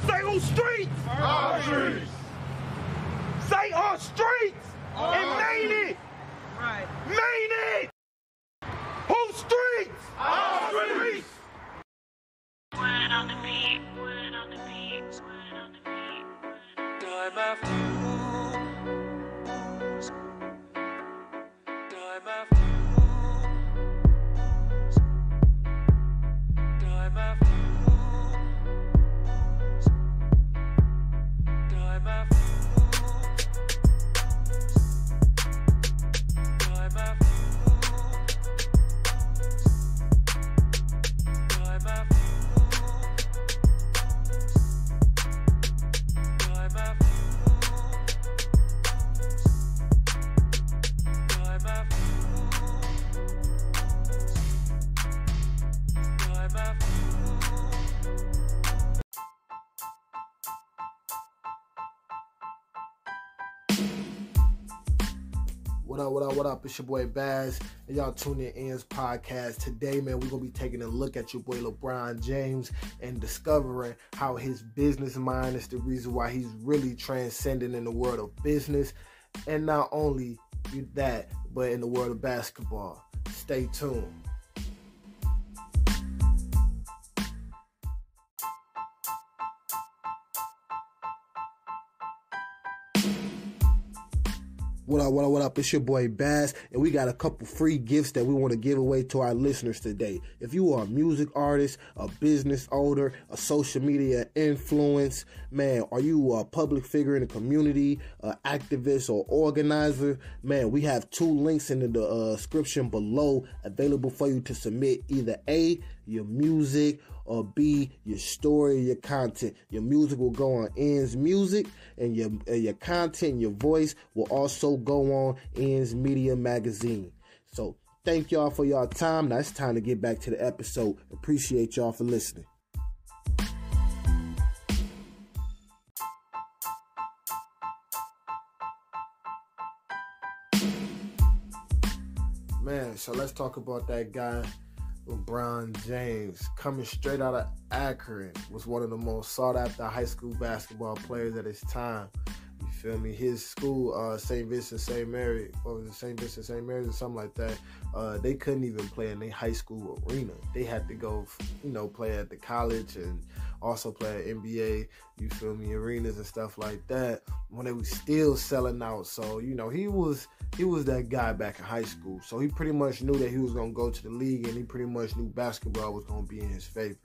Say on streets. Our streets. Say on streets. And main it. Right. Main it. Whose streets? Our streets. Word on the beat, word on the beat, word on the beat. Time after news. Time after news. Time after news. Time after news. Time after news. Time after What up? It's your boy Baz, and y'all tuning in's podcast. Today, man, we're going to be taking a look at your boy LeBron James and discovering how his business mind is the reason why he's really transcending in the world of business. And not only that, but in the world of basketball. Stay tuned. What up? It's your boy Baz, and we got a couple free gifts that we want to give away to our listeners today. If you are a music artist, a business owner, a social media influence, man, are you a public figure in the community, an activist or organizer, man, we have 2 links in the description below available for you to submit either A, your music, or B, your story, your content. Your music will go on N's Music, and your content, your voice will also go on N's Media Magazine. So thank y'all for y'all time. Now it's time to get back to the episode. Appreciate y'all for listening. Man, so let's talk about that guy, LeBron James, coming straight out of Akron, was one of the most sought after high school basketball players at his time. You feel me? His school, St. Vincent St. Mary, or was it St. Vincent St. Mary's or something like that? They couldn't even play in their high school arena. They had to go, play at the college and also play at NBA, you feel me, arenas and stuff like that, when they was still selling out. So, he was that guy back in high school. So he pretty much knew that he was going to go to the league, and he pretty much knew basketball was going to be in his favor.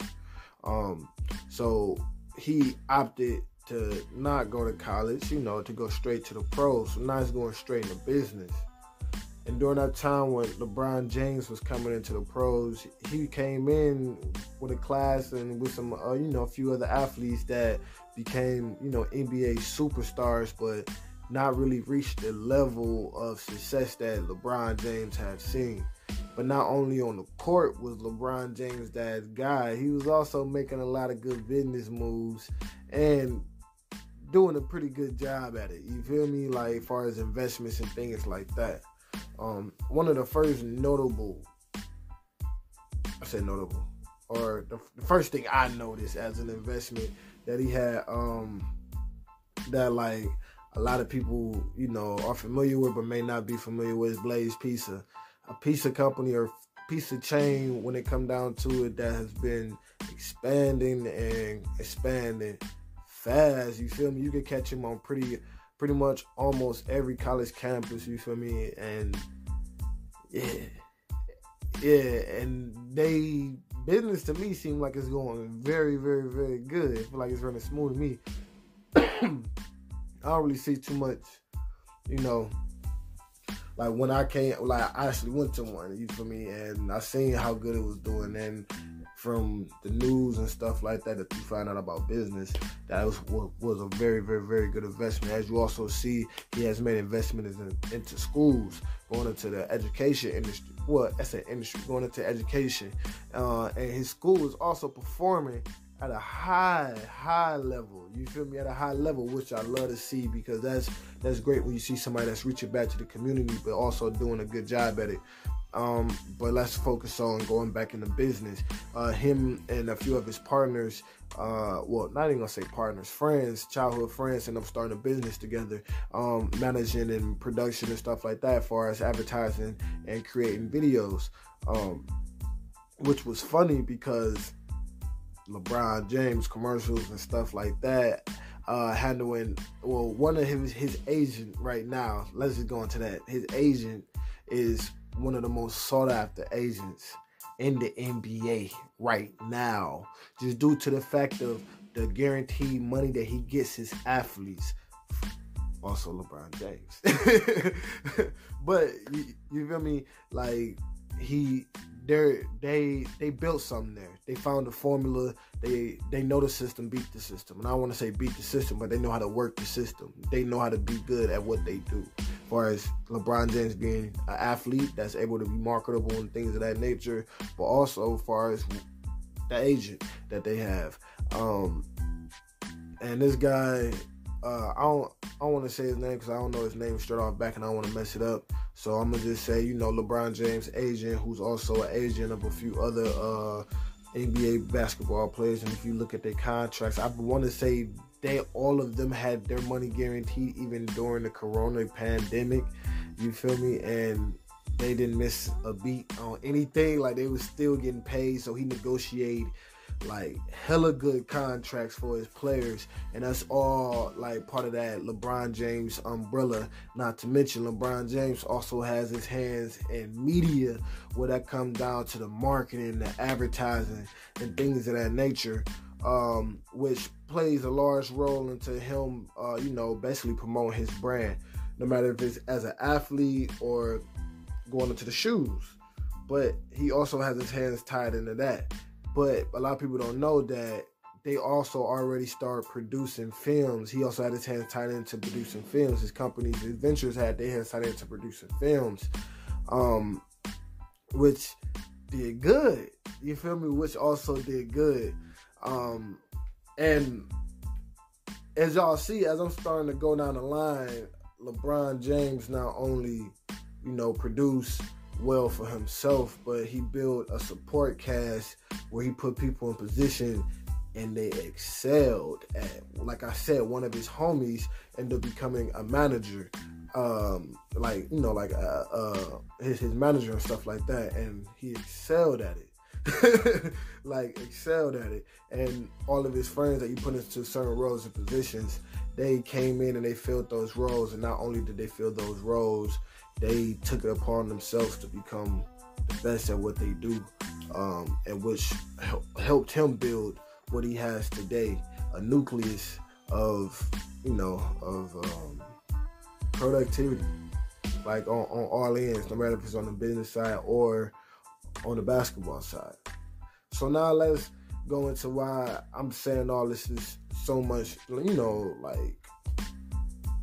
So he opted to not go to college, to go straight to the pros. So now he's going straight into business. And during that time when LeBron James was coming into the pros, he came in with a class and with some, a few other athletes that became, NBA superstars, but not really reached the level of success that LeBron James had seen. But not only on the court was LeBron James that guy, he was also making a lot of good business moves and doing a pretty good job at it. You feel me? Like, as far as investments and things like that. One of the first the first thing I noticed as an investment that he had, that like a lot of people, are familiar with but may not be familiar with, is Blaze Pizza. A pizza company or pizza chain, when it come down to it, that has been expanding and expanding fast. You feel me? You can catch him on pretty much almost every college campus, you feel me? And and they business to me seem like it's going very, very, very good. I feel like it's running smooth to me. I don't really see too much, like when I actually went to one, you feel me, and I seen how good it was doing, and from the news and stuff like that you find out about business, that was a very, very, very good investment. As you also see, he has made investments into schools, going into the education industry. Well, that's an industry, going into education. And his school is also performing at a high level. You feel me? At a high level, which I love to see, because that's great when you see somebody that's reaching back to the community, but also doing a good job at it. But let's focus on going back into business. Him and a few of his partners, well, not even gonna say partners, friends, childhood friends, end up starting a business together, managing and production and stuff like that, as far as advertising and creating videos, which was funny because LeBron James commercials and stuff like that, handling, well, one of his agent right now, let's just go into that. His agent is one of the most sought after agents in the NBA right now, just due to the fact of the guaranteed money that he gets his athletes. Also LeBron James. But you feel me? Like they built something there. They found the formula. They know the system beat the system. And I don't want to say beat the system, but they know how to work the system. They know how to be good at what they do. As far as LeBron James being an athlete that's able to be marketable and things of that nature, but also as far as the agent that they have. And this guy, I don't want to say his name because I don't know his name straight off back and I don't want to mess it up. So I'm going to just say, LeBron James' agent, who's also an agent of a few other NBA basketball players. And if you look at their contracts, I want to say all of them had their money guaranteed even during the corona pandemic. You feel me? And they didn't miss a beat on anything. Like, they was still getting paid. So he negotiated like hella good contracts for his players, and that's all like part of that LeBron James umbrella. Not to mention LeBron James also has his hands in media, where that comes down to the marketing, the advertising, and things of that nature, which plays a large role into him, basically promoting his brand, no matter if it's as an athlete or going into the shoes. But he also has his hands tied into that. But a lot of people don't know that they also already started producing films. He also had his hands tied into producing films. His companies, his ventures had their hands tied into producing films, which did good. You feel me? Which also did good. And as y'all see, as I'm starting to go down the line, LeBron James not only, produced well for himself, but he built a support cast where he put people in position and they excelled at, like I said, one of his homies ended up becoming a manager, his manager and stuff like that, and he excelled at it. Excelled at it. And all of his friends that he put into certain roles and positions, they came in and they filled those roles, and not only did they fill those roles, they took it upon themselves to become the best at what they do, and which helped him build what he has today, a nucleus of productivity, like on all ends, no matter if it's on the business side or on the basketball side. So now let's go into why I'm saying all this is so much,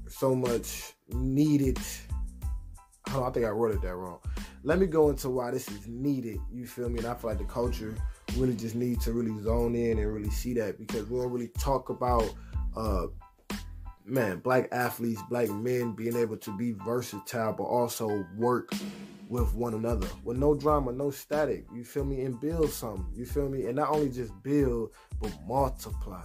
so much needed. I think I wrote it that wrong. Let me go into why this is needed. You feel me? And I feel like the culture really just needs to really zone in and really see that, because we don't really talk about, black athletes, black men being able to be versatile, but also work with one another with no drama, no static. You feel me? And build something. You feel me? And not only just build, but multiply.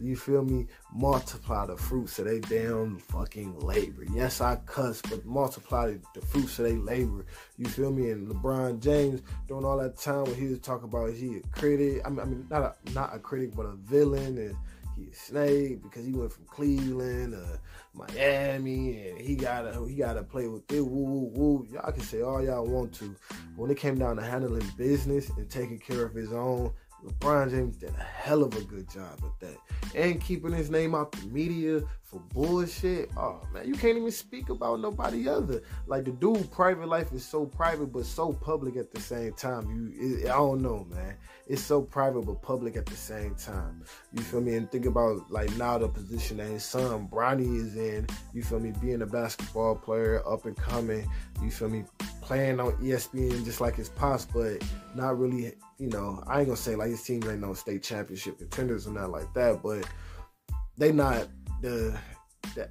You feel me? Multiply the fruits of their damn fucking labor. Yes, I cuss, but multiply the fruits of their labor. You feel me? And LeBron James, during all that time when he was talking about he a critic, not a critic, but a villain, and he a snake because he went from Cleveland to Miami, and he gotta play with it. Woo. Y'all can say all y'all want to. When it came down to handling business and taking care of his own, LeBron James did a hell of a good job at that. And keeping his name out the media for bullshit. Oh, man, you can't even speak about nobody other. Like, the dude, private life is so private, but so public at the same time. I don't know, man. It's so private, but public at the same time. You feel me? And think about, like, now the position that his son, Bronny, is in. You feel me? Being a basketball player, up and coming. You feel me? Playing on ESPN just like his pops, but not really, I ain't gonna say like his teams ain't no state championship contenders or not like that, but they not the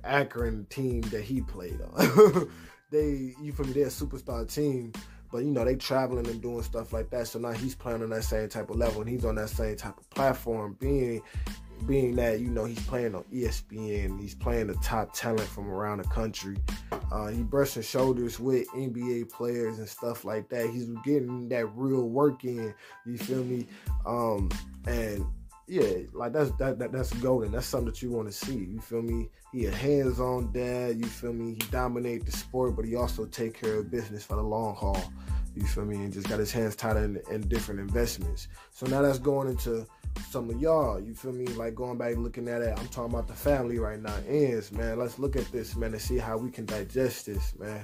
Akron team that he played on. You feel me? They're a superstar team, But, you know, they traveling and doing stuff like that. So now he's playing on that same type of level, and he's on that same type of platform, being that, you know, he's playing on ESPN, he's playing the top talent from around the country. He brushing shoulders with NBA players and stuff like that. He's getting that real work in, you feel me? And yeah, like that's golden. That's something that you want to see, you feel me? He a hands-on dad, you feel me? He dominate the sport, but he also take care of business for the long haul, you feel me? And just got his hands tied in different investments. So now that's going into some of y'all, you feel me? Like going back looking at it, I'm talking about the family right now. Ends, man. Let's look at this, man, and see how we can digest this, man.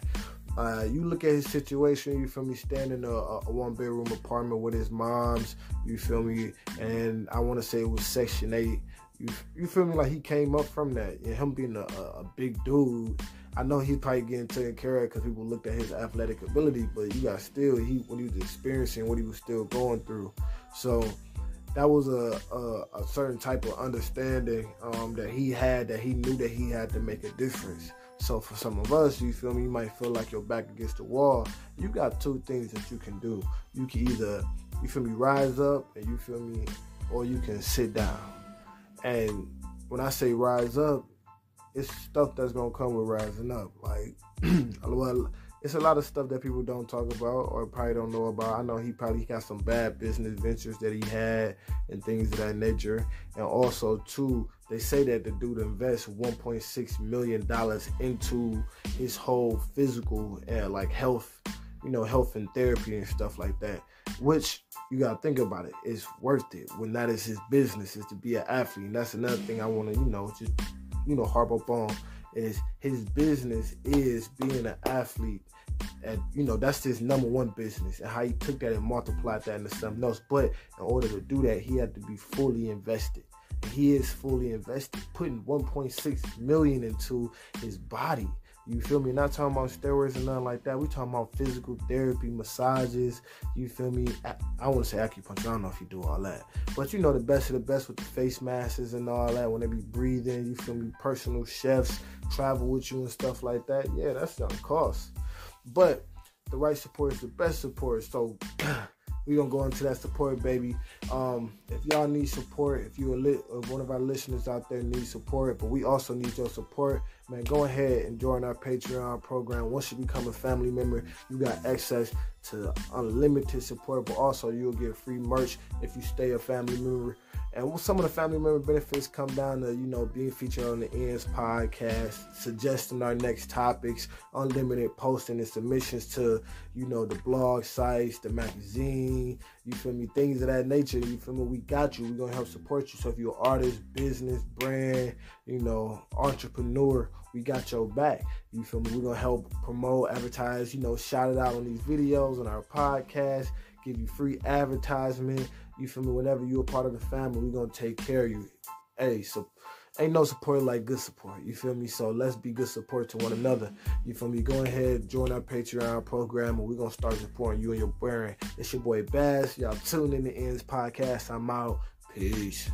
You look at his situation, you feel me, staying in a one-bedroom apartment with his moms, you feel me, and I want to say it was Section 8. You feel me? Like he came up from that, and him being a big dude, I know he's probably getting taken care of because people looked at his athletic ability, but you got still, what he was experiencing, what he was still going through. So that was a certain type of understanding that he had, that he knew that he had to make a difference. So for some of us, you feel me, you might feel like you're back against the wall. You got two things that you can do. You can either, you feel me, rise up, and you feel me, or you can sit down. And when I say rise up, it's stuff that's going to come with rising up. Like, well, it's a lot of stuff that people don't talk about or probably don't know about. I know he probably got some bad business ventures that he had and things of that nature. And also, too, they say that the dude invests $1.6 million into his whole physical and like health, you know, health and therapy and stuff like that, which you got to think about it. It's worth it when that is his business, is to be an athlete. And that's another thing I want to, you know, just, you know, harp up on, is his business is being an athlete. And, you know, that's his number one business, and how he took that and multiplied that into something else. But in order to do that, he had to be fully invested. And he is fully invested, putting $1.6 million into his body. You feel me? Not talking about steroids and nothing like that. We talking about physical therapy, massages. You feel me? I want to say acupuncture. I don't know if you do all that. But you know, the best of the best with the face masks and all that. When they be breathing, you feel me? Personal chefs travel with you and stuff like that. Yeah, that's gonna cost. But the right support is the best support. So we're going to go into that support, baby. If y'all need support, if one of our listeners out there needs support, but we also need your support, man, go ahead and join our Patreon program. Once you become a family member, you got access to unlimited support, but also you'll get free merch if you stay a family member. And some of the family member benefits come down to, you know, being featured on the Ends podcast, suggesting our next topics, unlimited posting and submissions to, you know, the blog sites, the magazine, you feel me, things of that nature. You feel me? We got you. We're going to help support you. So if you're an artist, business, brand, you know, entrepreneur, we got your back. You feel me? We're going to help promote, advertise, you know, shout it out on these videos, on our podcast, give you free advertisement. You feel me? Whenever you're a part of the family, we're going to take care of you. Hey, so ain't no support like good support. You feel me? So let's be good support to one another. You feel me? Go ahead, join our Patreon program, and we're going to start supporting you and your brand. It's your boy Bass. Y'all tune in the Ends podcast. I'm out. Peace.